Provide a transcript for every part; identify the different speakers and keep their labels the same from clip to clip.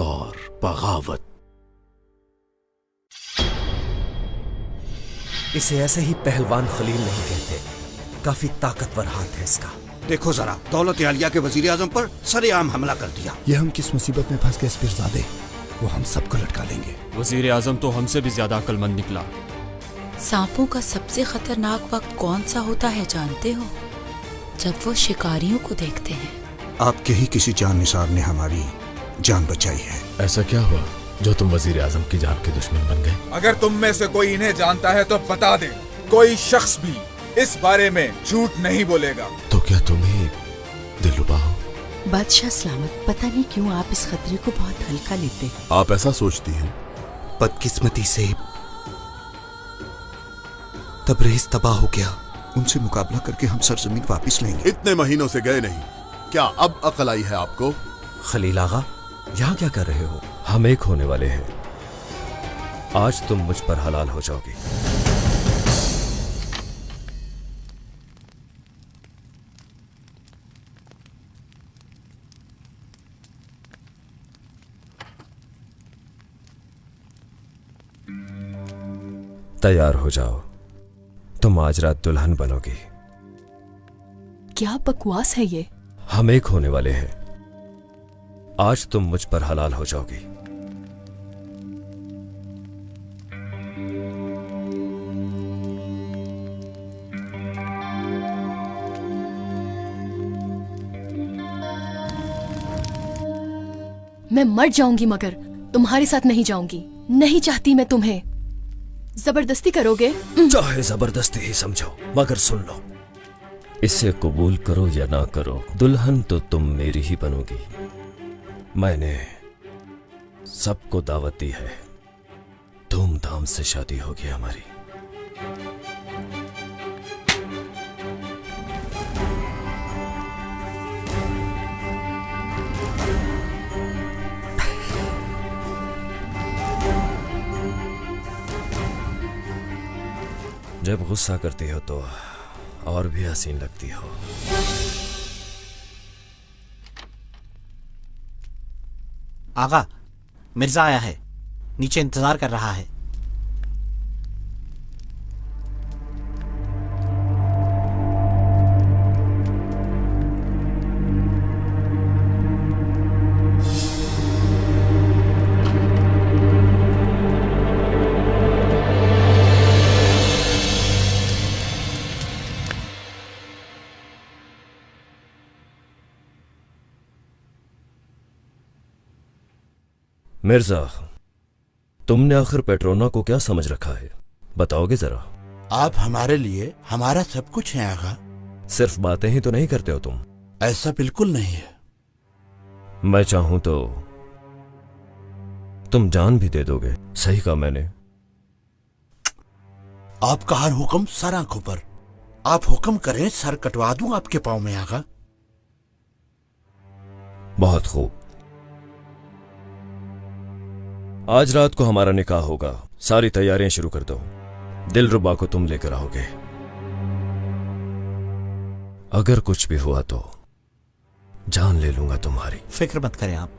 Speaker 1: और बगावत।
Speaker 2: इसे ऐसे ही पहलवान खलील नहीं कहते, काफी ताकतवर हाथ है इसका।
Speaker 3: देखो जरा, दौलत आलिया के वजीर आजम पर सरेआम हमला कर दिया।
Speaker 4: ये हम किस मुसीबत में फंस गए पीरजादे, वो हम सबको लटका देंगे।
Speaker 5: वजीर आजम तो हमसे भी ज्यादा अक्लमंद निकला।
Speaker 6: सांपों का सबसे खतरनाक वक्त कौन सा होता है जानते हो? जब वो शिकारियों को देखते हैं।
Speaker 3: आपके ही किसी जान निसार ने हमारी जान बचाई है।
Speaker 1: ऐसा क्या हुआ जो तुम वजीर आजम की जान के दुश्मन बन गए?
Speaker 7: अगर तुम में से कोई इन्हें जानता है तो बता दे। कोई शख्स भी इस बारे में झूठ नहीं बोलेगा।
Speaker 1: तो क्या तुम ही दिलरुबा हो?
Speaker 6: बादशाह सलामत, पता नहीं क्यों आप इस खतरे को बहुत हल्का लेते हैं।
Speaker 4: आप ऐसा सोचती हैं?
Speaker 3: बदकिस्मती से तबरेज तबाह हो गया। उनसे मुकाबला करके हम सरजमीन वापस लेंगे।
Speaker 4: इतने महीनों से गए नहीं, क्या अब अकल आई है आपको?
Speaker 2: खलील आगा, यहाँ क्या कर रहे हो?
Speaker 5: हम एक होने वाले हैं। आज तुम मुझ पर हलाल हो जाओगी। तैयार हो जाओ, तुम आज रात दुल्हन बनोगी।
Speaker 6: क्या बकवास है ये?
Speaker 5: हम एक होने वाले हैं। आज तुम मुझ पर हलाल हो जाओगी।
Speaker 8: मैं मर जाऊंगी मगर तुम्हारे साथ नहीं जाऊंगी। नहीं चाहती मैं तुम्हें। जबरदस्ती करोगे?
Speaker 5: चाहे जबरदस्ती ही समझो, मगर सुन लो, इसे कबूल करो या ना करो, दुल्हन तो तुम मेरी ही बनोगी। मैंने सबको दावत दी है, धूमधाम से शादी होगी हमारी। जब गुस्सा करती हो तो और भी हसीन लगती हो।
Speaker 9: आगा, मिर्जा आया है, नीचे इंतजार कर रहा है।
Speaker 5: मिर्जा, तुमने आखिर पेट्रोना को क्या समझ रखा है, बताओगे जरा?
Speaker 10: आप हमारे लिए हमारा सब कुछ है आगा।
Speaker 5: सिर्फ बातें ही तो नहीं करते हो तुम।
Speaker 10: ऐसा बिल्कुल नहीं है।
Speaker 5: मैं चाहूं तो तुम जान भी दे दोगे। सही कहा मैंने।
Speaker 10: आपका हर हुक्म सर आंखों पर। आप हुक्म करें, सर कटवा दूं आपके पांव में आगा।
Speaker 5: बहुत खूब। आज रात को हमारा निकाह होगा। सारी तैयारियां शुरू कर दो। दिलरुबा को तुम लेकर आओगे। अगर कुछ भी हुआ तो जान ले लूंगा तुम्हारी।
Speaker 9: फिक्र मत करें आप।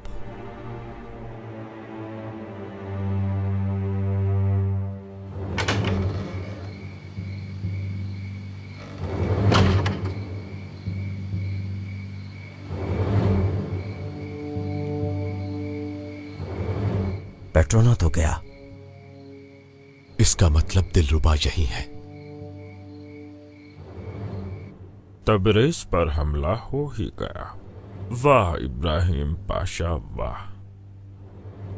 Speaker 2: पेट्रोना तो गया।
Speaker 4: इसका मतलब दिलरुबा यही है।
Speaker 11: तबरेज पर हमला हो ही गया। वाह इब्राहिम पाशा वाह।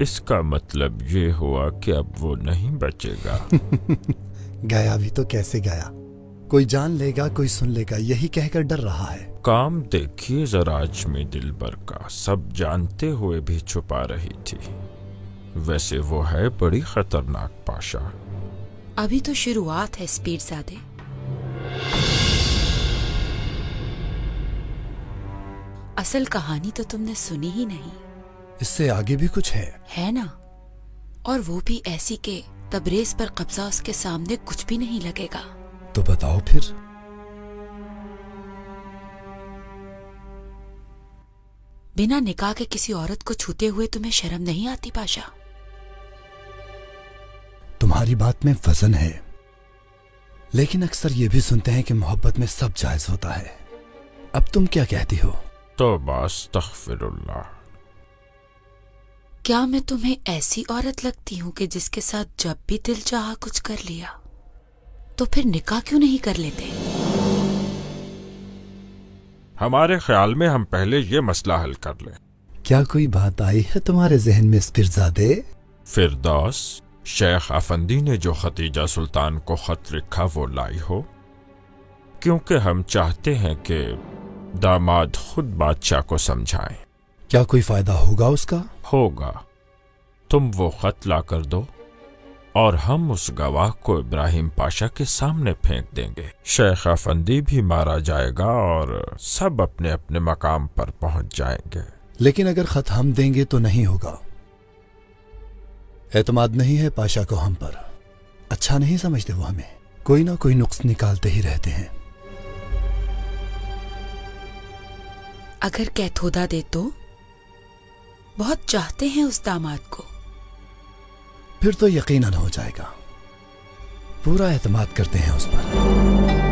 Speaker 11: इसका मतलब ये हुआ कि अब वो नहीं बचेगा।
Speaker 4: गया भी तो कैसे गया? कोई जान लेगा, कोई सुन लेगा, यही कहकर डर रहा है।
Speaker 11: काम देखिए जरा अजमी दिलबर का, सब जानते हुए भी छुपा रही थी। वैसे वो है बड़ी खतरनाक पाशा।
Speaker 6: अभी तो शुरुआत है पीरजादे। असल कहानी तो तुमने सुनी ही नहीं।
Speaker 4: इससे आगे भी कुछ
Speaker 6: है ना? और वो भी ऐसी के तबरेज पर कब्जा उसके सामने कुछ भी नहीं लगेगा।
Speaker 4: तो बताओ फिर।
Speaker 6: बिना निकाह के किसी औरत को छूते हुए तुम्हें शर्म नहीं आती पाशा?
Speaker 4: तुम्हारी बात में वजन है, लेकिन अक्सर ये भी सुनते हैं कि मोहब्बत में सब जायज होता है। अब तुम क्या कहती हो?
Speaker 11: तौबा अस्तगफिरुल्लाह।
Speaker 6: क्या मैं तुम्हें ऐसी औरत लगती हूँ कि जिसके साथ जब भी दिल चाहा कुछ कर लिया? तो फिर निकाह क्यों नहीं कर लेते?
Speaker 11: हमारे ख्याल में हम पहले ये मसला हल कर लें।
Speaker 4: क्या कोई बात आई है तुम्हारे जहन में फिरजादे?
Speaker 11: फिरदौस, शेख अफंदी ने जो खतीजा सुल्तान को खत लिखा वो लाई हो, क्योंकि हम चाहते हैं कि दामाद खुद बादशाह को समझाएं।
Speaker 4: क्या कोई फायदा होगा उसका?
Speaker 11: होगा। तुम वो खत ला कर दो और हम उस गवाह को इब्राहिम पाशा के सामने फेंक देंगे। शेख अफंदी भी मारा जाएगा और सब अपने अपने मकाम पर पहुंच जाएंगे।
Speaker 4: लेकिन अगर खत हम देंगे तो नहीं होगा। एतमाद नहीं है पाशा को हम पर। अच्छा नहीं समझते वो हमें। कोई ना कोई नुक्स निकालते ही रहते हैं।
Speaker 6: अगर कैथोदा दे तो? बहुत चाहते हैं उस दामाद को।
Speaker 4: फिर तो यकीनन हो जाएगा। पूरा एतमाद करते हैं उस पर।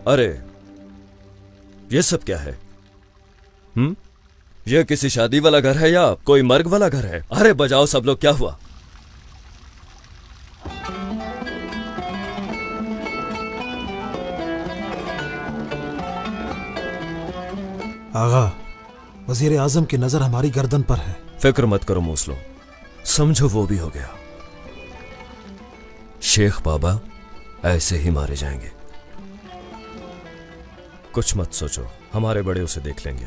Speaker 5: अरे ये सब क्या है? ये किसी शादी वाला घर है या कोई मर्ग वाला घर है? अरे बजाओ सब लोग, क्या हुआ?
Speaker 9: आगा, वजीर आजम की नजर हमारी गर्दन पर है।
Speaker 5: फिक्र मत करो मूसलो, समझो वो भी हो गया। शेख बाबा ऐसे ही मारे जाएंगे। कुछ मत सोचो, हमारे बड़े उसे देख लेंगे।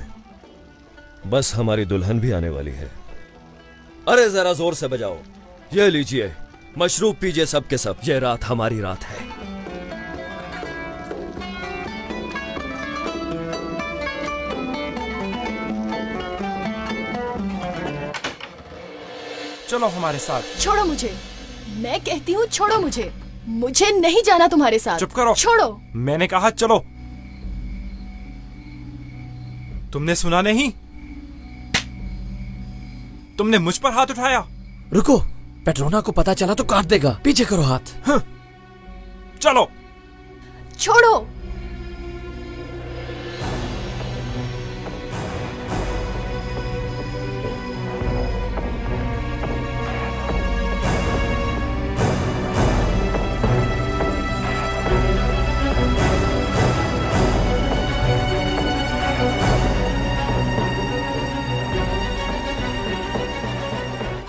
Speaker 5: बस हमारी दुल्हन भी आने वाली है। अरे जरा जोर से बजाओ। ये लीजिए, मशरूब पीजिए सब के सब। ये रात हमारी रात है।
Speaker 9: चलो हमारे साथ।
Speaker 8: छोड़ो मुझे, मैं कहती हूँ छोड़ो मुझे। मुझे नहीं जाना तुम्हारे साथ।
Speaker 9: चुप करो।
Speaker 8: छोड़ो।
Speaker 9: मैंने कहा चलो। तुमने सुना नहीं? तुमने मुझ पर हाथ उठाया।
Speaker 2: रुको, पेट्रोना को पता चला तो काट देगा। पीछे करो हाथ।
Speaker 9: चलो।
Speaker 8: छोड़ो।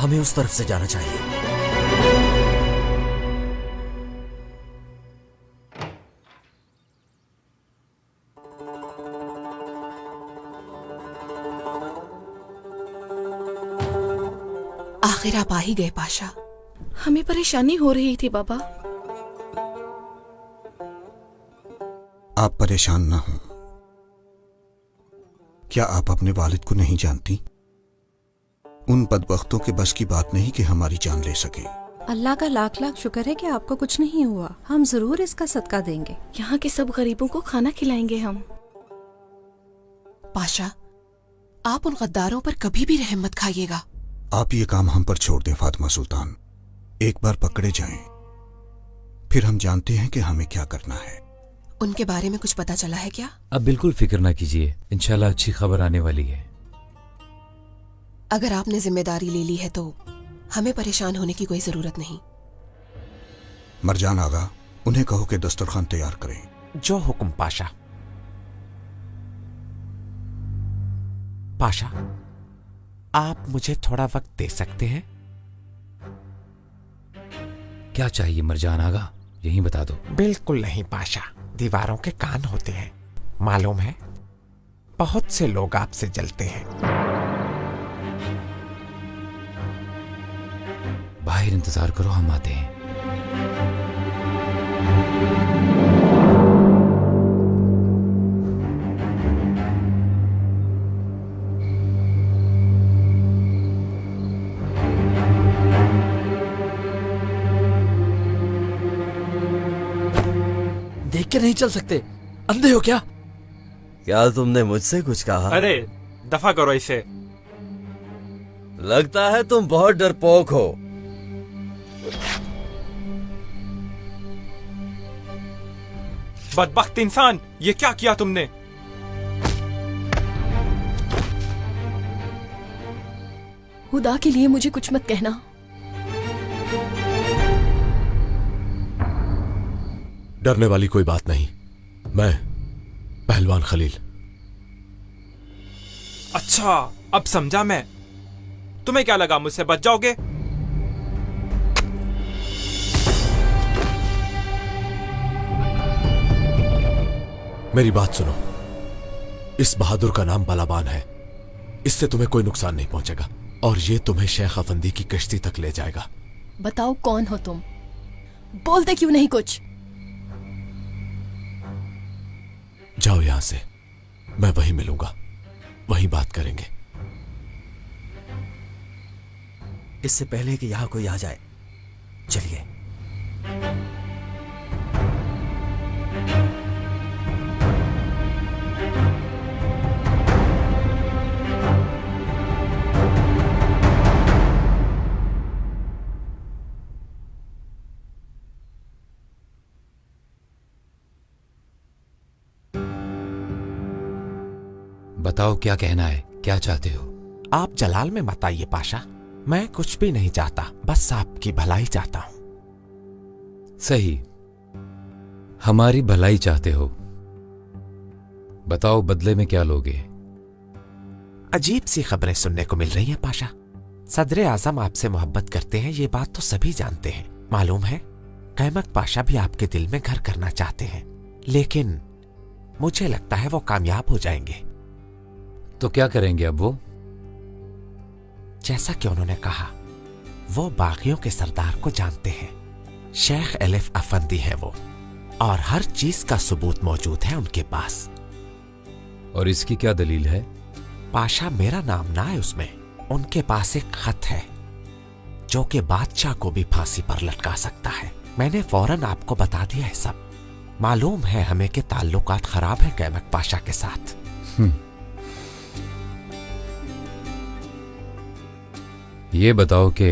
Speaker 2: हमें उस तरफ से जाना चाहिए।
Speaker 8: आखिर आप आ ही गए पाशा। हमें परेशानी हो रही थी बाबा।
Speaker 3: आप परेशान ना हो। क्या आप अपने वालिद को नहीं जानती? उन बदबख्तों के बस की बात नहीं कि हमारी जान ले सके।
Speaker 12: अल्लाह का लाख लाख शुक्र है कि आपको कुछ नहीं हुआ। हम जरूर इसका सदका देंगे।
Speaker 8: यहाँ के सब गरीबों को खाना खिलाएंगे हम।
Speaker 13: पाशा, आप उन गद्दारों पर कभी भी रहम मत खाइएगा।
Speaker 3: आप ये काम हम पर छोड़ दें फातिमा सुल्तान। एक बार पकड़े जाएं, फिर हम जानते हैं कि हमें क्या करना है।
Speaker 13: उनके बारे में कुछ पता चला है क्या?
Speaker 14: अब बिल्कुल फिक्र ना कीजिए, इंशाल्लाह अच्छी खबर आने वाली है।
Speaker 13: अगर आपने जिम्मेदारी ले ली है तो हमें परेशान होने की कोई जरूरत नहीं।
Speaker 3: मरजान आगा, उन्हें कहो कि दस्तरखान तैयार करें।
Speaker 9: जो हुक्म पाशा। पाशा, आप मुझे थोड़ा वक्त दे सकते हैं?
Speaker 14: क्या चाहिए मरजान आगा, यही बता दो।
Speaker 15: बिल्कुल नहीं पाशा, दीवारों के कान होते हैं, मालूम है? बहुत से लोग आपसे जलते हैं।
Speaker 14: बाहर इंतजार करो, हम आते हैं।
Speaker 2: देख के नहीं चल सकते, अंधे हो क्या?
Speaker 5: क्या तुमने मुझसे कुछ कहा?
Speaker 15: अरे दफा करो इसे।
Speaker 5: लगता है तुम बहुत डरपोक हो।
Speaker 15: बदबख्त इंसान, ये क्या किया तुमने?
Speaker 8: खुदा के लिए मुझे कुछ मत कहना।
Speaker 1: डरने वाली कोई बात नहीं। मैं पहलवान खलील।
Speaker 15: अच्छा, अब समझा मैं। तुम्हें क्या लगा मुझसे बच जाओगे?
Speaker 1: मेरी बात सुनो, इस बहादुर का नाम बलाबान है। इससे तुम्हें कोई नुकसान नहीं पहुंचेगा और ये तुम्हें शेख अफंदी की कश्ती तक ले जाएगा।
Speaker 8: बताओ कौन हो तुम? बोलते क्यों नहीं कुछ?
Speaker 1: जाओ यहां से, मैं वहीं मिलूंगा, वहीं बात करेंगे।
Speaker 2: इससे पहले कि यहां कोई आ जाए, चलिए।
Speaker 14: बताओ क्या कहना है, क्या चाहते हो?
Speaker 15: आप जलाल में मत आइए पाशा, मैं कुछ भी नहीं चाहता, बस आपकी भलाई चाहता हूं।
Speaker 14: सही, हमारी भलाई चाहते हो। बताओ बदले में क्या लोगे?
Speaker 15: अजीब सी खबरें सुनने को मिल रही हैं पाशा। सदर आजम आपसे मोहब्बत करते हैं, ये बात तो सभी जानते हैं। मालूम है, कैमक पाशा भी आपके दिल में घर करना चाहते हैं, लेकिन मुझे लगता है वो कामयाब हो जाएंगे।
Speaker 14: तो क्या करेंगे अब वो?
Speaker 15: जैसा कि उन्होंने कहा, वो बागियों के सरदार को जानते हैं। शेख एलिफ अफंदी है वो, और हर चीज का सबूत मौजूद है उनके पास।
Speaker 14: और इसकी क्या दलील है?
Speaker 15: पाशा, मेरा नाम ना है उसमें। उनके पास एक खत है जो कि बादशाह को भी फांसी पर लटका सकता है। मैंने फौरन आपको बता दिया है सब। मालूम है हमें के ताल्लुकात खराब है कैमक पाशा के साथ।
Speaker 14: ये बताओ कि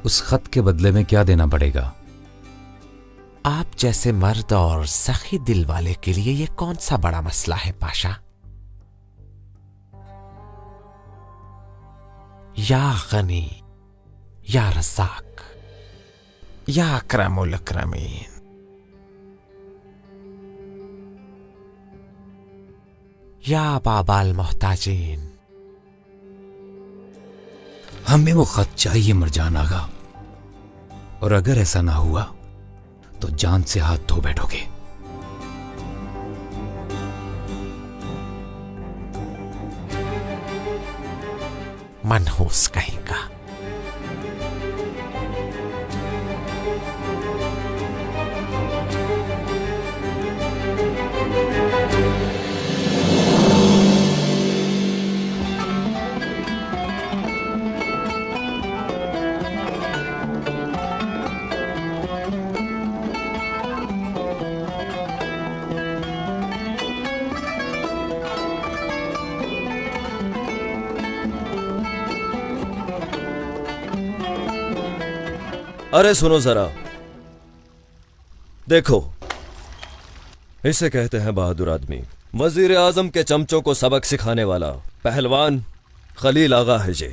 Speaker 14: उस खत के बदले में क्या देना पड़ेगा?
Speaker 15: आप जैसे मर्द और सखी दिल वाले के लिए ये कौन सा बड़ा मसला है पाशा? या गनी, या रज़ाक, या अकरमुल अकरमीन, या बाबाल मोहताजीन।
Speaker 14: हमें वो खत चाहिए मरजान आगा, और अगर ऐसा ना हुआ तो जान से हाथ धो बैठोगे।
Speaker 15: मनहूस कहीं का।
Speaker 5: अरे सुनो जरा, देखो, इसे कहते हैं बहादुर आदमी। वजीर आजम के चमचों को सबक सिखाने वाला पहलवान खलील आगा है ये,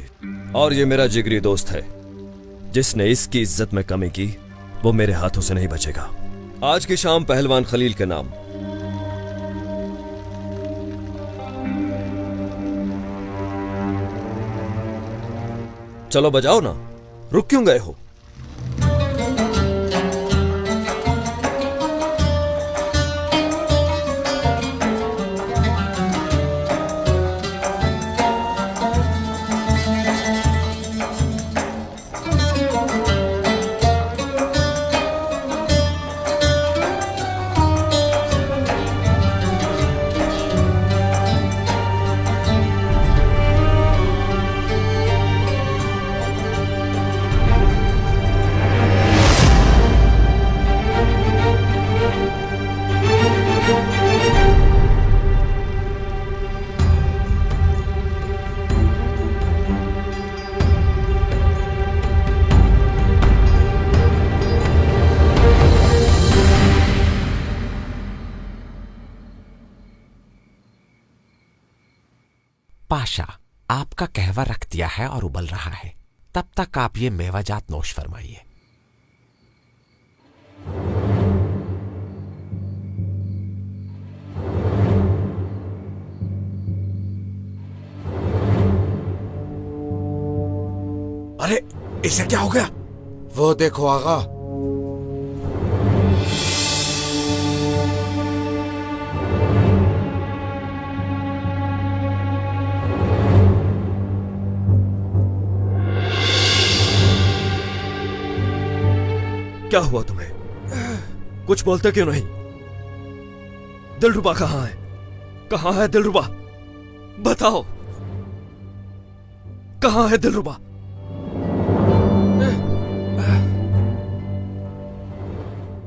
Speaker 5: और ये मेरा जिगरी दोस्त है। जिसने इसकी इज्जत में कमी की वो मेरे हाथों से नहीं बचेगा। आज की शाम पहलवान खलील के नाम। चलो बजाओ ना, रुक क्यों गए हो?
Speaker 15: पाशा, आपका कहवा रख दिया है और उबल रहा है, तब तक आप ये मेवाजात नोश फरमाइए।
Speaker 1: अरे इसे क्या हो गया?
Speaker 10: वो देखो आगा।
Speaker 2: क्या हुआ तुम्हें? कुछ बोलते क्यों नहीं? दिलरुबा कहाँ है? कहाँ है दिलरुबा? बताओ, कहाँ है दिलरुबा?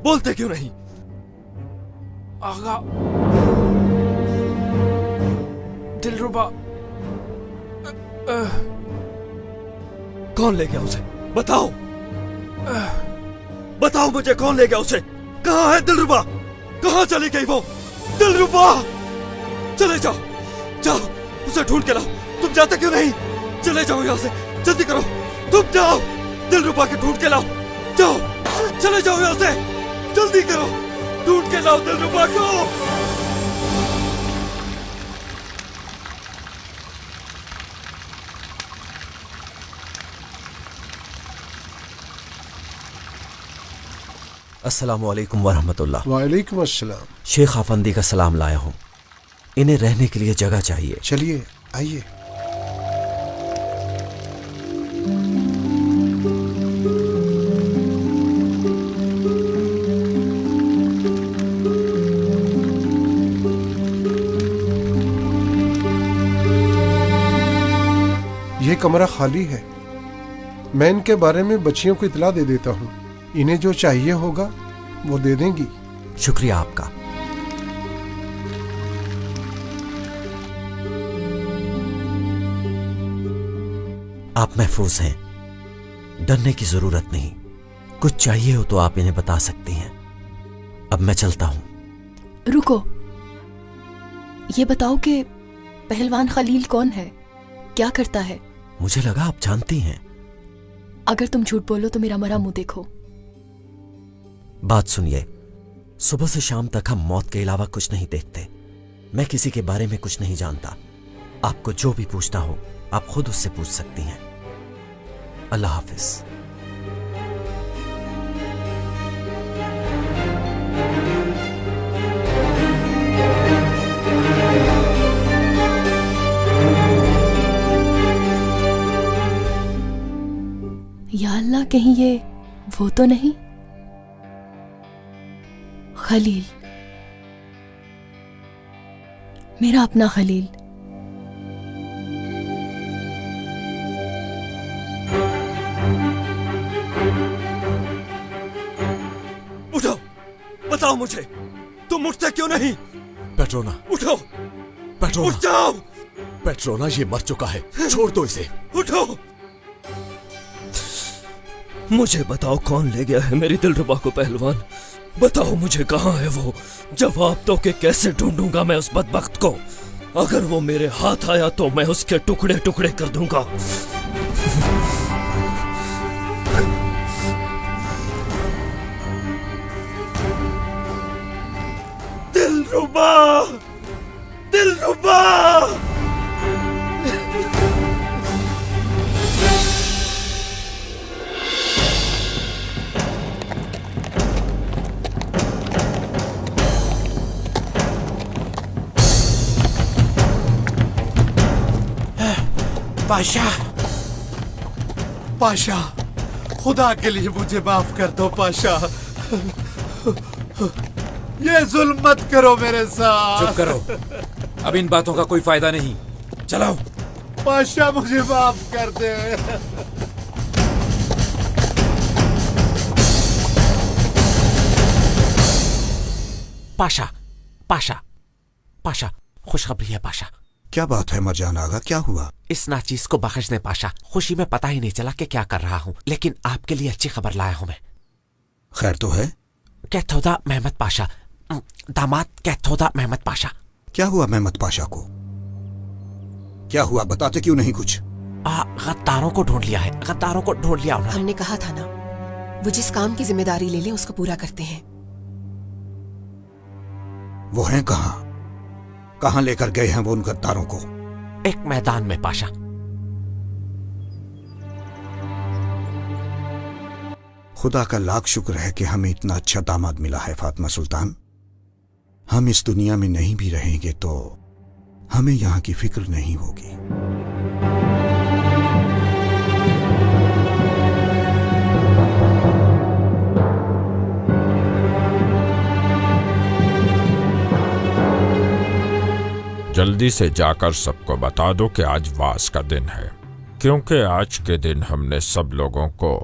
Speaker 2: बोलते क्यों नहीं?
Speaker 7: आगा, दिलरुबा
Speaker 2: कौन ले गया उसे? बताओ, बताओ मुझे, कौन ले गया उसे? कहाँ है दिलरुबा? कहाँ चली गई वो? दिलरुबा, चले जाओ, जाओ उसे ढूंढ के लाओ। तुम जाते क्यों नहीं? चले जाओ यहाँ से, जल्दी करो, तुम जाओ, दिलरुबा के ढूंढ के लाओ। जाओ, चले जाओ यहाँ से, जल्दी करो, ढूंढ के लाओ दिलरुबा को। अस्सलाम वालेकुम वरहमतुल्लाह।
Speaker 16: वालेकुम अस्सलाम।
Speaker 2: शेख आफंदी का सलाम लाया हूँ। इन्हें रहने के लिए जगह चाहिए।
Speaker 16: चलिए आइए। ये कमरा खाली है। मैं इनके बारे में बच्चियों को इतला दे देता हूँ। इन्हें जो चाहिए होगा वो दे देंगी।
Speaker 2: शुक्रिया आपका। आप महफूज हैं, डरने की जरूरत नहीं। कुछ चाहिए हो तो आप इन्हें बता सकती हैं। अब मैं चलता हूं।
Speaker 8: रुको, ये बताओ कि पहलवान खलील कौन है, क्या करता है?
Speaker 2: मुझे लगा आप जानती हैं।
Speaker 8: अगर तुम झूठ बोलो तो मेरा मरा मुंह देखो।
Speaker 2: बात सुनिए, सुबह से शाम तक हम मौत के अलावा कुछ नहीं देखते। मैं किसी के बारे में कुछ नहीं जानता। आपको जो भी पूछना हो आप खुद उससे पूछ सकती हैं। अल्लाह हाफिज।
Speaker 8: या अल्लाह, कहीं ये वो तो नहीं? खलील, मेरा अपना खलील।
Speaker 2: उठो, बताओ मुझे, तुम उठते क्यों नहीं?
Speaker 1: पेट्रोना,
Speaker 2: उठो,
Speaker 1: पेट्रोना,
Speaker 2: उठ जाओ।
Speaker 1: पेट्रोना, ये मर चुका है, छोड़ दो इसे।
Speaker 2: उठो, मुझे बताओ कौन ले गया है मेरी दिलरुबा को? पहलवान, बताओ मुझे, कहाँ है वो? जवाब दो कि कैसे ढूंढूंगा मैं उस बदबख्त को। अगर वो मेरे हाथ आया तो मैं उसके टुकड़े टुकड़े कर दूंगा। दिलरुबा, दिलरुबा,
Speaker 10: पाशा, पाशा, खुदा के लिए मुझे माफ कर दो पाशा। ये जुल्म मत करो मेरे साथ।
Speaker 14: चुप करो, अब इन बातों का कोई फायदा नहीं। चलाओ।
Speaker 10: पाशा, मुझे माफ कर दे।
Speaker 15: पाशा, पाशा, पाशा, खुशखबरी है पाशा।
Speaker 3: क्या बात है मरजान आगा, क्या हुआ?
Speaker 15: इस नाचीज को बख्श दे पाशा। खुशी में पता ही नहीं चला कि क्या कर रहा हूँ, लेकिन आपके लिए अच्छी खबर लाया हूँ मैं।
Speaker 3: खैर तो है?
Speaker 15: कैथोदा मेहमद पाशा, दामाद कैथोदा मेहमद पाशा।
Speaker 3: क्या हुआ मेहमद पाशा को? क्या हुआ, बताते क्यों नहीं कुछ?
Speaker 15: गद्दारों को ढूंढ लिया है, गद्दारों को ढूंढ लिया उन्होंने।
Speaker 13: हमने कहा था ना, वो जिस काम की जिम्मेदारी ले लें उसको पूरा करते हैं।
Speaker 3: वो हैं कहाँ? कहाँ लेकर गए हैं वो उन गद्दारों को?
Speaker 15: एक मैदान में पाशा।
Speaker 3: खुदा का लाख शुक्र है कि हमें इतना अच्छा दामाद मिला है फातिमा सुल्तान। हम इस दुनिया में नहीं भी रहेंगे तो हमें यहां की फिक्र नहीं होगी।
Speaker 11: जल्दी से जाकर सबको बता दो कि आज वास का दिन है, क्योंकि आज के दिन हमने सब लोगों को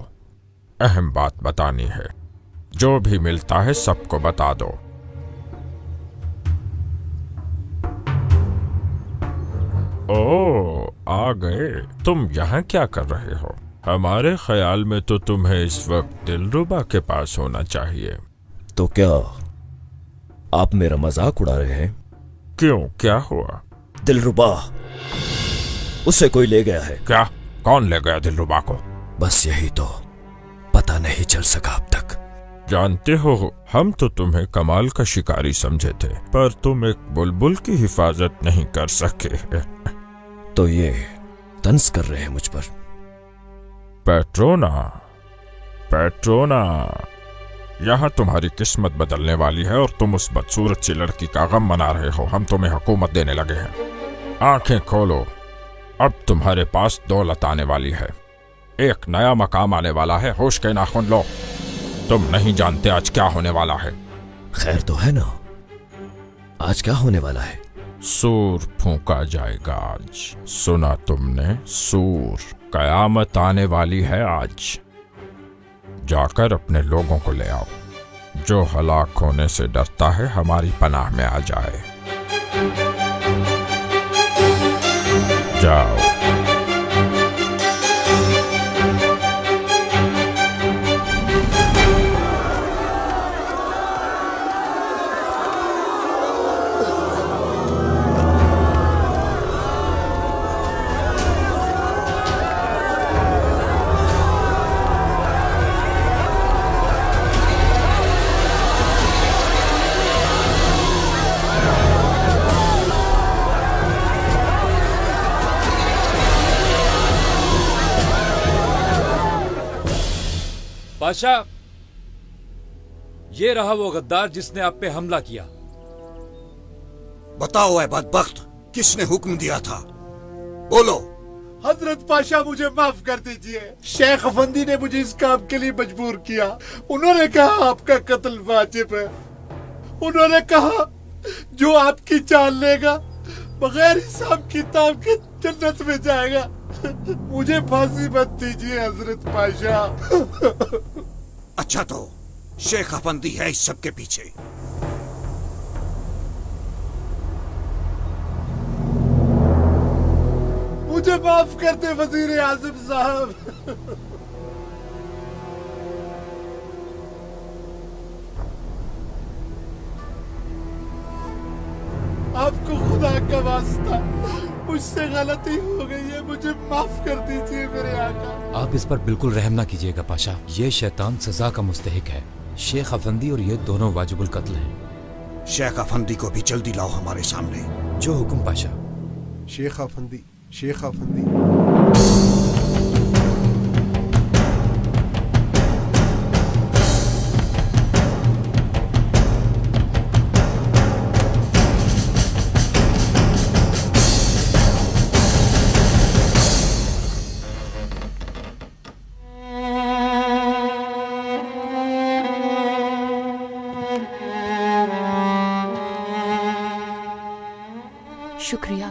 Speaker 11: अहम बात बतानी है। जो भी मिलता है सबको बता दो। ओ, आ गए। तुम यहाँ क्या कर रहे हो? हमारे ख्याल में तो तुम्हें इस वक्त दिलरुबा के पास होना चाहिए।
Speaker 5: तो क्या आप मेरा मजाक उड़ा रहे हैं?
Speaker 11: क्यों, क्या हुआ?
Speaker 5: दिलरुबा, उसे कोई ले गया है।
Speaker 11: क्या? कौन ले गया दिलरुबा को?
Speaker 5: बस यही तो पता नहीं चल सका अब तक।
Speaker 11: जानते हो, हम तो तुम्हें कमाल का शिकारी समझे थे, पर तुम एक बुलबुल की हिफाजत नहीं कर सके।
Speaker 5: तो ये तंज कर रहे हैं मुझ पर?
Speaker 11: पेट्रोना, पेट्रोना, यहाँ तुम्हारी किस्मत बदलने वाली है और तुम उस बदसूरत सी लड़की का गम मना रहे हो। हम तुम्हें हुकूमत देने लगे हैं। आंखें खोलो, अब तुम्हारे पास दौलत आने वाली है, एक नया मकाम आने वाला है। होश के नाखून लो, तुम नहीं जानते आज क्या होने वाला है।
Speaker 5: खैर तो है ना, आज क्या होने वाला है?
Speaker 11: सूर फूंका जाएगा आज। सुना तुमने? सूर। कयामत आने वाली है आज। जाकर अपने लोगों को ले आओ। जो हलाक होने से डरता है हमारी पनाह में आ जाए। जाओ।
Speaker 17: बादशाह, ये रहा वो गद्दार जिसने आप पे हमला किया।
Speaker 3: बताओ ऐ बदबख्त, किसने हुक्म दिया था? बोलो।
Speaker 18: हजरत पाशा, मुझे माफ कर दीजिए। शेख अफंदी ने मुझे इस काम के लिए मजबूर किया। उन्होंने कहा आपका कत्ल वाजिब है। उन्होंने कहा जो आपकी जान लेगा बगैर हिसाब किताब के जन्नत में जाएगा। मुझे फांसी मत दीजिए हजरत पाशा।
Speaker 3: अच्छा तो शेख अफंदी है इस सब के पीछे।
Speaker 18: मुझे माफ कर दे वजीर आजम साहब। आपको खुदा का वास्ता, मुझसे गलती हो गई है, मुझे माफ कर दीजिए मेरे आका।
Speaker 14: आप इस पर बिल्कुल रहम ना कीजिएगा पाशा। ये शैतान सजा का मुस्तहिक है। शेख अफंदी और ये दोनों वाजिबुल कत्ल हैं।
Speaker 3: शेख अफंदी को भी जल्दी लाओ हमारे सामने।
Speaker 14: जो हुक्म पाशा।
Speaker 16: शेख अफंदी, शेख अफंदी।
Speaker 8: शुक्रिया।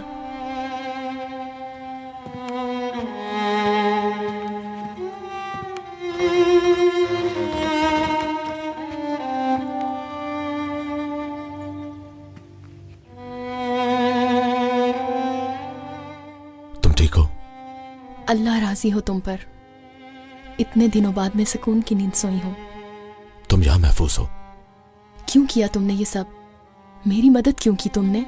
Speaker 1: तुम ठीक हो?
Speaker 8: अल्लाह राजी हो तुम पर। इतने दिनों बाद मैं सुकून की नींद सोई हूं।
Speaker 1: तुम यहां महफूज हो।
Speaker 8: क्यों किया तुमने ये सब? मेरी मदद क्यों की तुमने?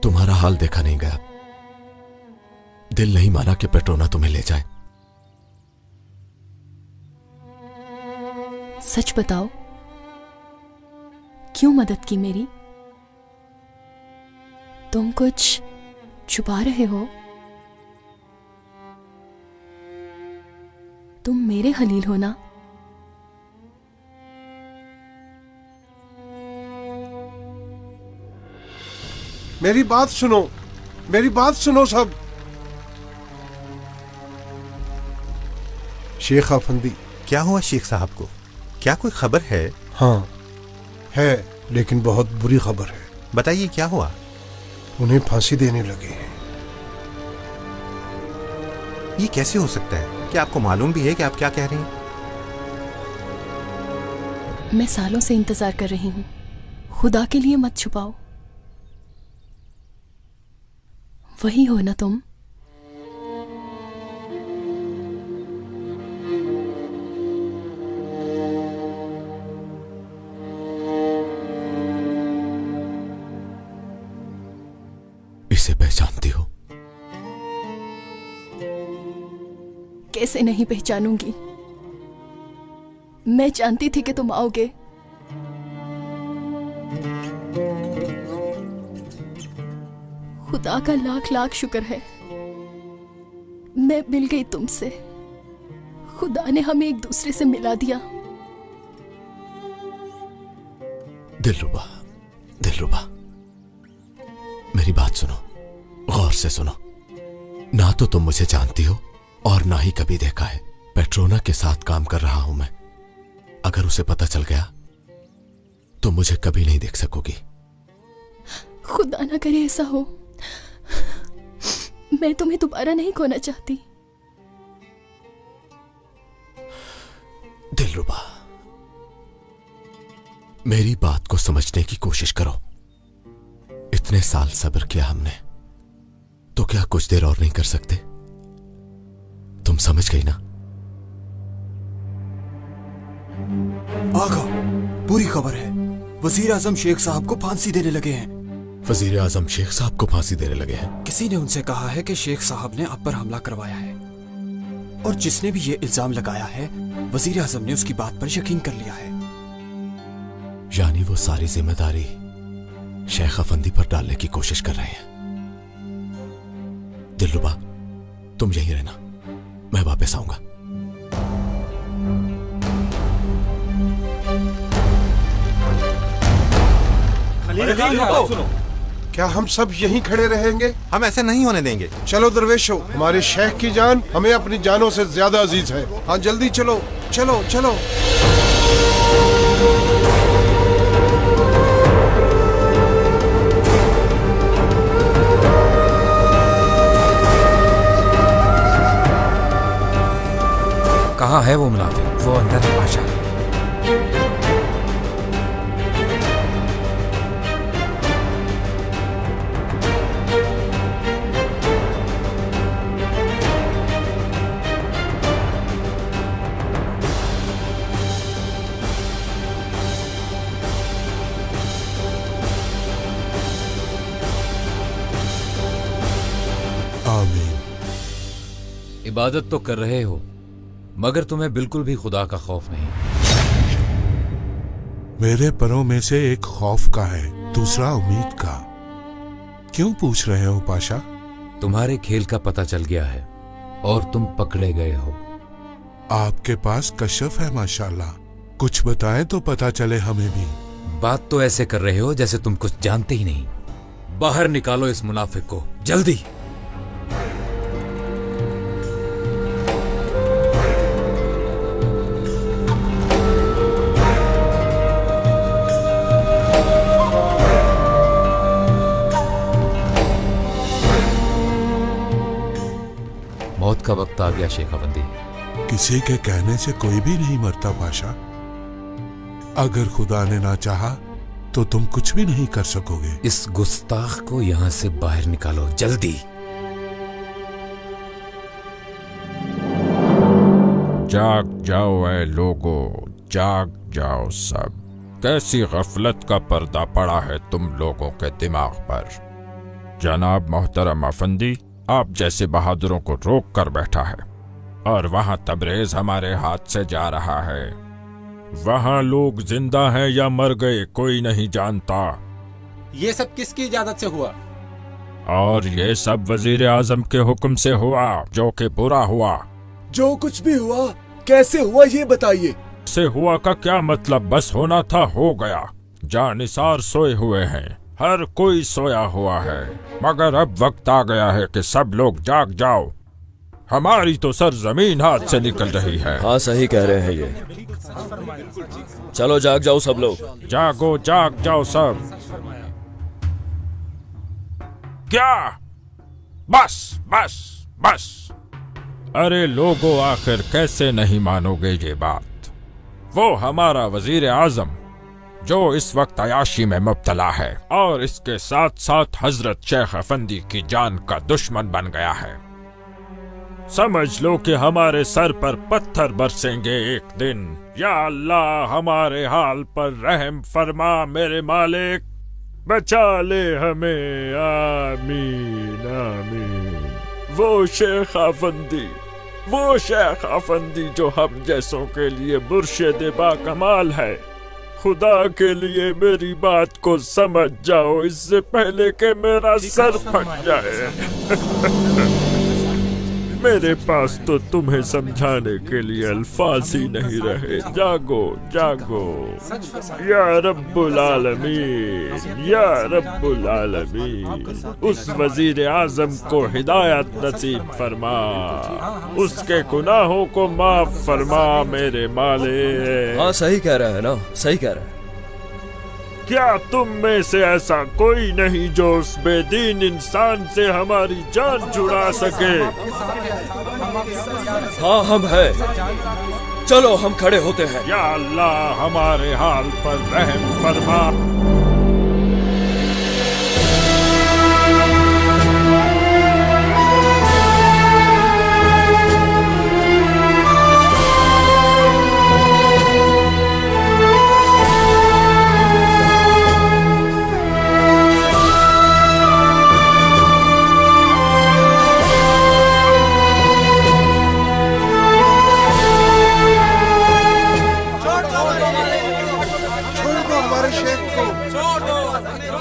Speaker 1: तुम्हारा हाल देखा नहीं गया। दिल नहीं माना कि पेट्रोना तुम्हें ले जाए।
Speaker 8: सच बताओ, क्यों मदद की मेरी? तुम कुछ छुपा रहे हो? तुम मेरे खलील हो ना?
Speaker 16: मेरी बात सुनो, मेरी बात सुनो सब। शेख अफंदी।
Speaker 3: क्या हुआ शेख साहब को? क्या कोई खबर है?
Speaker 16: हाँ है, लेकिन बहुत बुरी खबर है।
Speaker 3: बताइए क्या हुआ?
Speaker 16: उन्हें फांसी देने लगे हैं।
Speaker 3: ये कैसे हो सकता है? क्या आपको मालूम भी है कि आप क्या कह रही हैं?
Speaker 8: मैं सालों से इंतजार कर रही हूं। खुदा के लिए मत छुपाओ। वही हो ना तुम?
Speaker 1: इसे पहचानती हो?
Speaker 8: कैसे नहीं पहचानूंगी? मैं जानती थी कि तुम आओगे। खुदा का लाख लाख शुक्र है, मैं मिल गई तुमसे। खुदा ने हमें एक दूसरे से मिला दिया।
Speaker 1: दिलरुबा, दिलरुबा, मेरी बात सुनो, गौर से सुनो। ना तो तुम मुझे जानती हो और ना ही कभी देखा है। पेट्रोना के साथ काम कर रहा हूं मैं। अगर उसे पता चल गया तो मुझे कभी नहीं देख सकोगी।
Speaker 8: खुदा ना करे ऐसा हो। मैं तुम्हें दोबारा नहीं खोना चाहती।
Speaker 1: दिलरुबा, मेरी बात को समझने की कोशिश करो। इतने साल सब्र किया हमने, तो क्या कुछ देर और नहीं कर सकते? तुम समझ गई ना?
Speaker 2: आका, बुरी खबर है। वजीर आजम शेख साहब को फांसी देने लगे हैं।
Speaker 1: वजीर आजम शेख साहब को फांसी देने लगे हैं?
Speaker 2: किसी ने उनसे कहा है कि शेख साहब ने आप पर हमला करवाया है, और जिसने भी ये इल्जाम लगाया है, वजीर आजम ने उसकी बात पर यकीन कर लिया है।
Speaker 1: यानी वो सारी जिम्मेदारी शेख अफंदी पर डालने की कोशिश कर रहे हैं। दिलरुबा, तुम यहीं रहना, मैं वापस आऊंगा।
Speaker 16: क्या हम सब यहीं खड़े रहेंगे?
Speaker 3: हम ऐसे नहीं होने देंगे।
Speaker 16: चलो दरवेशो, हमारे शेख की जान हमें अपनी जानों से ज्यादा अजीज है। हाँ जल्दी चलो, चलो चलो।
Speaker 14: कहाँ है वो मुनाफिक?
Speaker 15: वो अंदर है पाशा।
Speaker 17: इबादत तो कर रहे हो, मगर तुम्हें बिल्कुल भी खुदा का खौफ नहीं।
Speaker 18: मेरे परों में से एक खौफ का है, दूसरा उम्मीद का। क्यों पूछ रहे हो पाशा?
Speaker 17: तुम्हारे खेल का पता चल गया है और तुम पकड़े गए हो।
Speaker 18: आपके पास कशफ है माशाल्लाह। कुछ बताएं तो पता चले हमें भी।
Speaker 17: बात तो ऐसे कर रहे हो जैसे तुम कुछ जानते ही नहीं। बाहर निकालो इस मुनाफिक को, जल्दी। मौत का वक्त आ गया शेख अफंदी।
Speaker 18: किसी के कहने से कोई भी नहीं मरता पाशा। अगर खुदा ने ना चाहा तो तुम कुछ भी नहीं कर सकोगे।
Speaker 17: इस गुस्ताख को यहां से बाहर निकालो, जल्दी।
Speaker 11: जाग जाओ ऐ लोगो, जाग जाओ सब। कैसी गफलत का पर्दा पड़ा है तुम लोगों के दिमाग पर। जनाब मोहतरम अफंदी आप जैसे बहादुरों को रोक कर बैठा है, और वहां तबरेज हमारे हाथ से जा रहा है। वहां लोग जिंदा हैं या मर गए कोई नहीं जानता।
Speaker 9: ये सब किसकी इजाजत से हुआ?
Speaker 11: और ये सब वजीर आजम के हुक्म से हुआ, जो कि बुरा हुआ।
Speaker 2: जो कुछ भी हुआ कैसे हुआ ये बताइए।
Speaker 11: से हुआ का क्या मतलब, बस होना था हो गया। जानिसार सोए हुए हैं, हर कोई सोया हुआ है, मगर अब वक्त आ गया है कि सब लोग जाग जाओ। हमारी तो सर जमीन हाथ से निकल रही है।
Speaker 5: हाँ सही कह रहे हैं ये। चलो जाग जाओ सब लोग।
Speaker 11: जागो जाग जाओ सब। क्या? बस बस बस। अरे लोगों, आखिर कैसे नहीं मानोगे ये बात? वो हमारा वजीर आजम जो इस वक्त अयाशी में मुब्तला है और इसके साथ साथ हजरत शेख अफंदी की जान का दुश्मन बन गया है। समझ लो कि हमारे सर पर पत्थर बरसेंगे एक दिन। या अल्लाह हमारे हाल पर रहम फरमा मेरे मालिक, बचा ले हमें, आमीन आमीन। वो शेख अफंदी जो हम जैसों के लिए मुर्शिद बाकमाल है। खुदा के लिए मेरी बात को समझ जाओ इससे पहले कि मेरा सर फट जाए। मेरे पास तो तुम्हें समझाने के लिए अल्फाज ही नहीं रहे। जागो जागो या रब्बुल आलमीन, या रब्बुल आलमीन। उस वजीर आजम को हिदायत नसीब फरमा, उसके गुनाहों को माफ फरमा मेरे मालिक।
Speaker 5: हाँ सही कह रहा है ना, सही कह रहा है।
Speaker 11: क्या तुम में से ऐसा कोई नहीं जो उस बेदीन इंसान से हमारी जान छुड़ा सके?
Speaker 5: हाँ हम हैं। चलो हम खड़े होते हैं।
Speaker 11: या अल्लाह हमारे हाल पर रहम फरमा।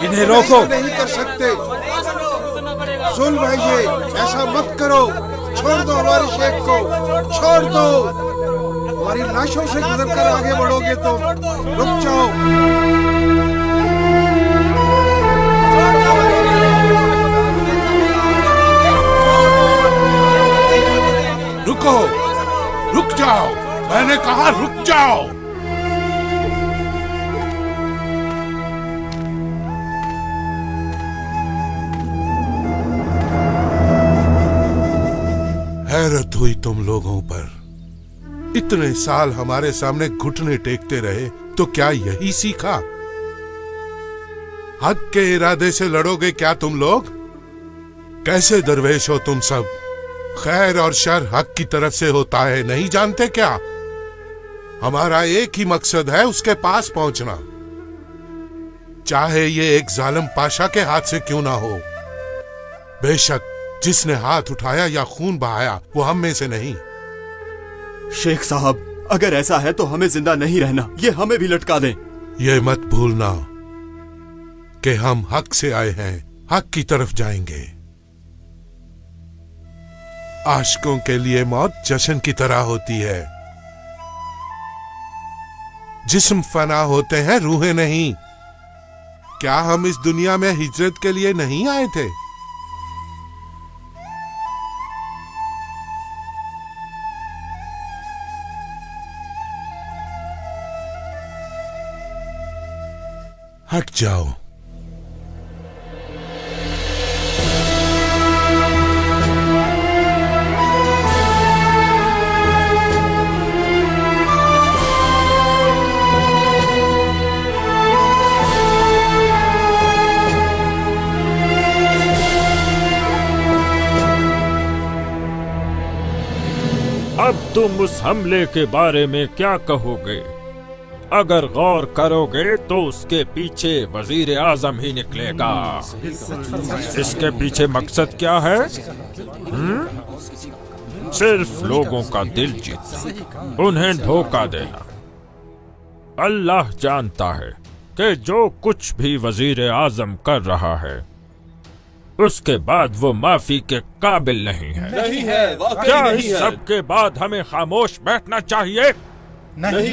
Speaker 18: इन्हें रोको। नहीं कर सकते। सुन भाइये, ऐसा मत करो। छोड़ दो हमारे शेख को, छोड़ दो। हमारी लाशों से गुजरकर आगे बढ़ोगे तो रुक जाओ।
Speaker 10: रुको, रुक जाओ, मैंने कहा रुक जाओ। हैरत हुई तुम लोगों पर। इतने साल हमारे सामने घुटने टेकते रहे तो क्या यही सीखा? हक के इरादे से लड़ोगे क्या तुम लोग? कैसे दरवेश हो तुम सब? खैर और शर हक की तरफ से होता है, नहीं जानते क्या? हमारा एक ही मकसद है, उसके पास पहुंचना, चाहे ये एक जालिम पाशा के हाथ से क्यों ना हो। बेशक जिसने हाथ उठाया या खून बहाया वो हम में से नहीं।
Speaker 2: शेख साहब, अगर ऐसा है तो हमें जिंदा नहीं रहना, ये हमें भी लटका दें।
Speaker 10: ये मत भूलना कि हम हक से आए हैं, हक की तरफ जाएंगे। आशिकों के लिए मौत जश्न की तरह होती है। जिस्म फना होते हैं, रूहें नहीं। क्या हम इस दुनिया में हिजरत के लिए नहीं आए थे? हट जाओ।
Speaker 11: अब तुम उस हमले के बारे में क्या कहोगे? अगर गौर करोगे तो उसके पीछे वजीर आजम ही निकलेगा। इसके पीछे मकसद क्या है? सिर्फ लोगों का दिल जीतना, उन्हें धोखा देना। अल्लाह जानता है कि जो कुछ भी वजीर आजम कर रहा है उसके बाद वो माफी के काबिल नहीं है।
Speaker 2: नहीं है, वाकई
Speaker 11: क्या
Speaker 2: नहीं
Speaker 11: इस
Speaker 2: है।
Speaker 11: सब के बाद हमें खामोश बैठना चाहिए?
Speaker 2: नहीं,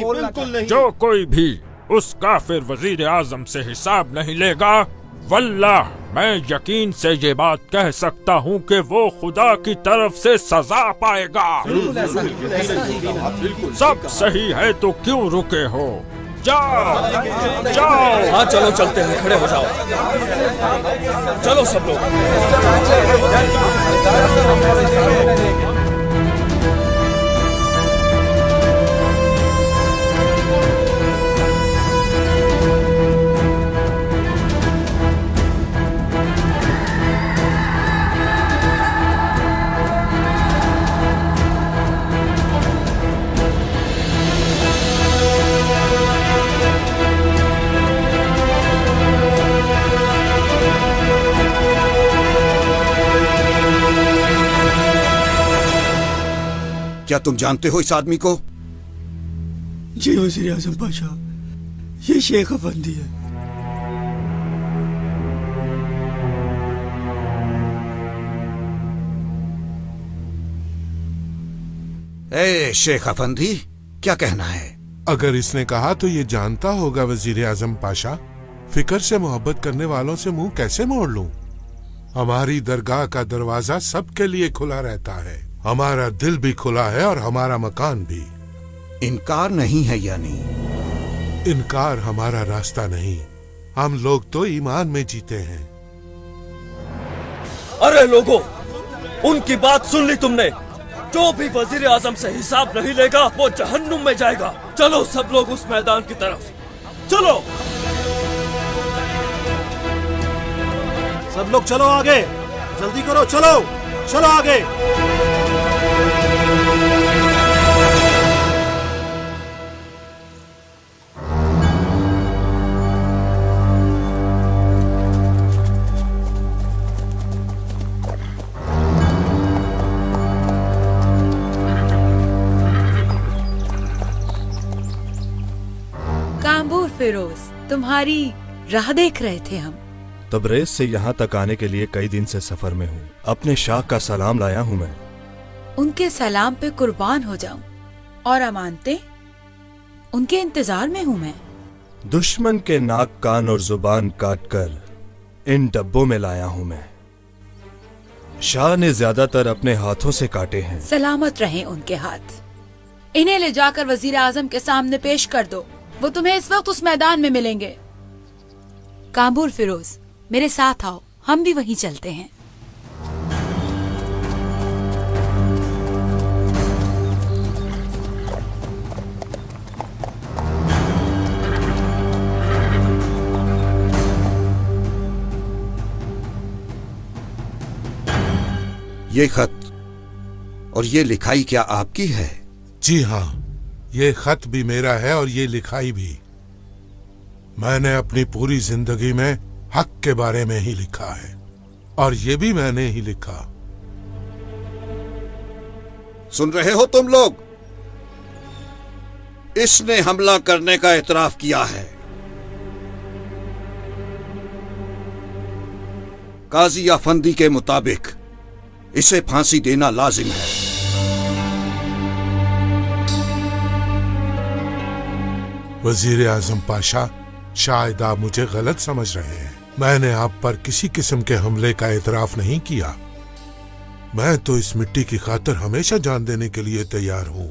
Speaker 2: बिल्कुल नहीं।
Speaker 11: जो कोई भी उस काफिर वजीर आजम से हिसाब नहीं लेगा, वल्लाह मैं यकीन से ये बात कह सकता हूँ कि वो खुदा की तरफ से सजा पाएगा। सब सही है तो क्यों रुके हो? जाओ जाओ।
Speaker 2: हाँ चलो चलते हैं, खड़े हो जाओ। चलो सब लोग।
Speaker 3: क्या तुम जानते हो इस आदमी को?
Speaker 2: जी वजीर आजम पाशा, ये शेख अफंदी है।
Speaker 3: ए शेख अफंदी, क्या कहना है?
Speaker 10: अगर इसने कहा तो ये जानता होगा वजीर आजम पाशा। फिक्र से मोहब्बत करने वालों से मुंह कैसे मोड़ लूं? हमारी दरगाह का दरवाजा सबके लिए खुला रहता है। हमारा दिल भी खुला है और हमारा मकान भी।
Speaker 3: इनकार नहीं है यानी?
Speaker 10: इनकार हमारा रास्ता नहीं। हम लोग तो ईमान में जीते हैं।
Speaker 2: अरे लोगों, उनकी बात सुन ली तुमने? जो भी वजीर आजम से हिसाब नहीं लेगा वो जहन्नुम में जाएगा। चलो सब लोग उस मैदान की तरफ चलो।
Speaker 18: सब लोग चलो आगे, जल्दी करो, चलो चलो आगे।
Speaker 6: कांबूर फिरोज, तुम्हारी राह देख रहे थे हम।
Speaker 4: तबरेज से यहाँ तक आने के लिए कई दिन से सफर में हूँ। अपने शाह का सलाम लाया हूँ मैं।
Speaker 6: उनके सलाम पे कुर्बान हो जाऊं। और अमानते, उनके इंतजार में हूँ मैं।
Speaker 4: दुश्मन के नाक, कान और जुबान काट कर इन डब्बों में लाया हूँ मैं। शाह ने ज्यादातर अपने हाथों से काटे हैं।
Speaker 6: सलामत रहें उनके हाथ। इन्हें ले जाकर वजीर आजम के सामने पेश कर दो। वो तुम्हें इस वक्त उस मैदान में मिलेंगे। कांबूर फिरोज, मेरे साथ आओ, हम भी वहीं चलते हैं।
Speaker 3: ये खत और ये लिखाई क्या आपकी है?
Speaker 10: जी हाँ, ये खत भी मेरा है और ये लिखाई भी। मैंने अपनी पूरी जिंदगी में हक के बारे में ही लिखा है और ये भी मैंने ही लिखा।
Speaker 3: सुन रहे हो तुम लोग? इसने हमला करने का एतराफ किया है। काजी अफंदी के मुताबिक इसे फांसी देना लाजिम है।
Speaker 10: वजीर आजम पाशा, शायद आप मुझे गलत समझ रहे हैं। मैंने आप पर किसी किस्म के हमले का एतराफ नहीं किया। मैं तो इस मिट्टी की खातिर हमेशा जान देने के लिए तैयार हूँ,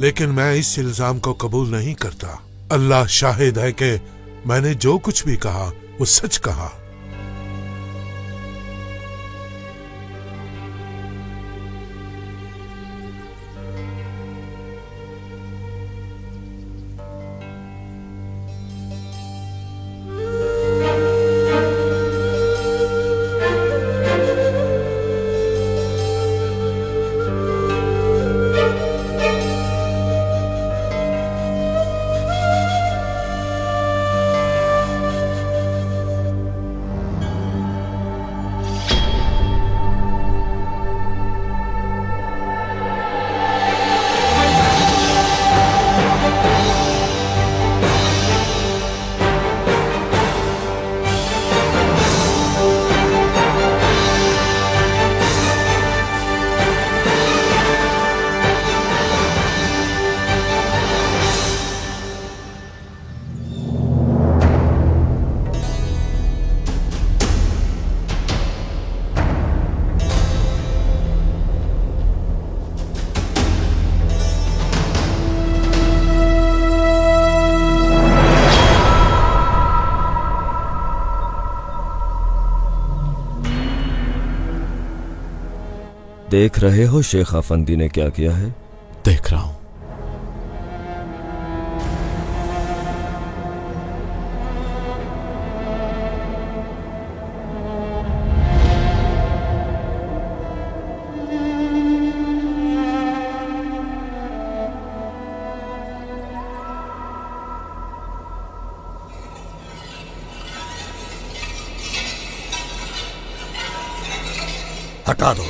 Speaker 10: लेकिन मैं इस इल्जाम को कबूल नहीं करता। अल्लाह शाहिद है कि मैंने जो कुछ भी कहा वो सच कहा।
Speaker 5: देख रहे हो शेख अफंदी ने क्या किया है?
Speaker 1: देख रहा हूं।
Speaker 3: हटा दो।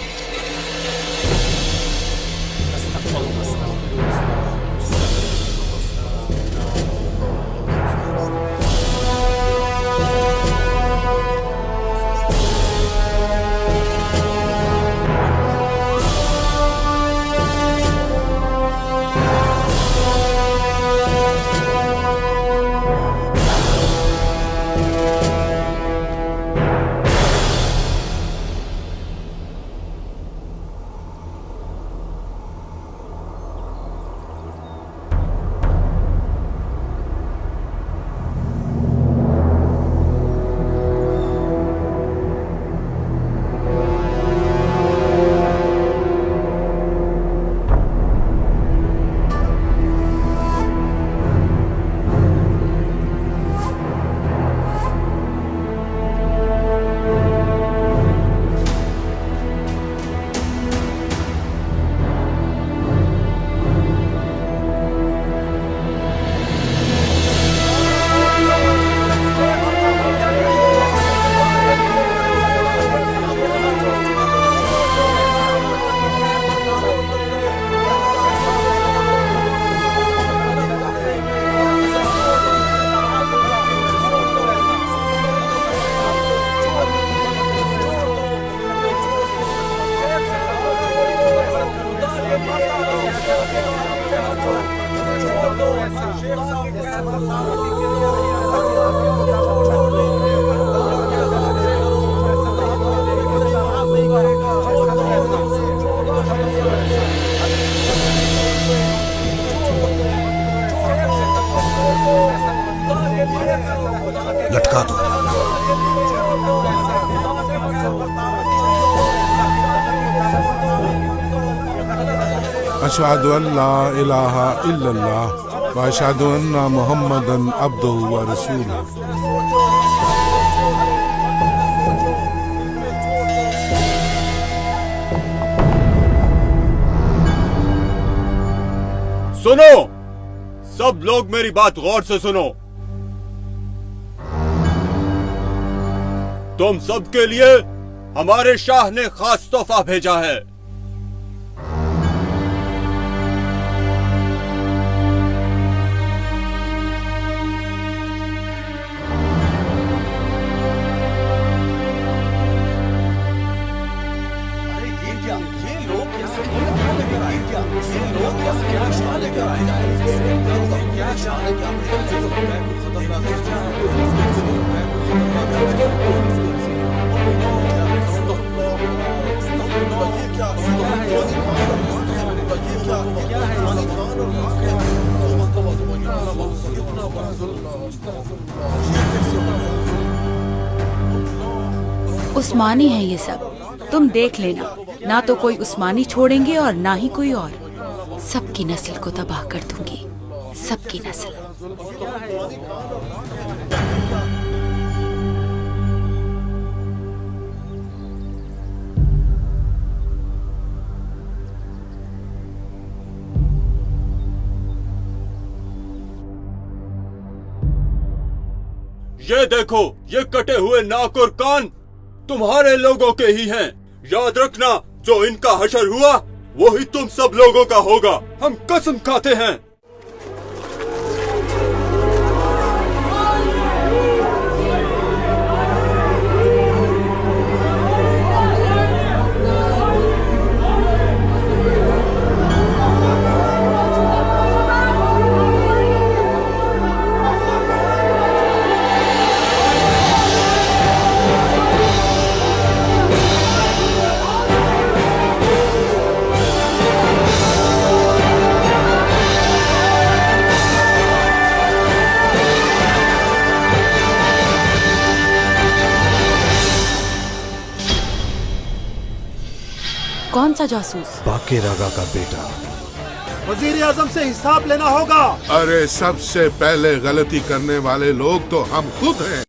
Speaker 3: लटका दो।
Speaker 10: अशहदु अल्ला इलाहा इल्लल्लाह व अशहदु अन्ना मुहम्मदन अब्दुहु व रसूलुहु।
Speaker 2: सुनो, सब लोग मेरी बात गौर से सुनो। तुम सबके लिए हमारे शाह ने खास तोहफा भेजा है।
Speaker 6: उस्मानी है ये सब, तुम देख लेना। ना तो कोई उस्मानी छोड़ेंगे और ना ही कोई और। सबकी नस्ल को तबाह कर दूंगी, सबकी नस्ल।
Speaker 2: ये देखो, ये कटे हुए नाक और कान तुम्हारे लोगों के ही हैं। याद रखना, जो इनका हशर हुआ वो ही तुम सब लोगों का होगा। हम कसम खाते हैं।
Speaker 6: कौन सा जासूस?
Speaker 4: बाकेर आगा का बेटा।
Speaker 18: वजीर आजम से हिसाब लेना होगा।
Speaker 10: अरे सबसे पहले गलती करने वाले लोग तो हम खुद हैं।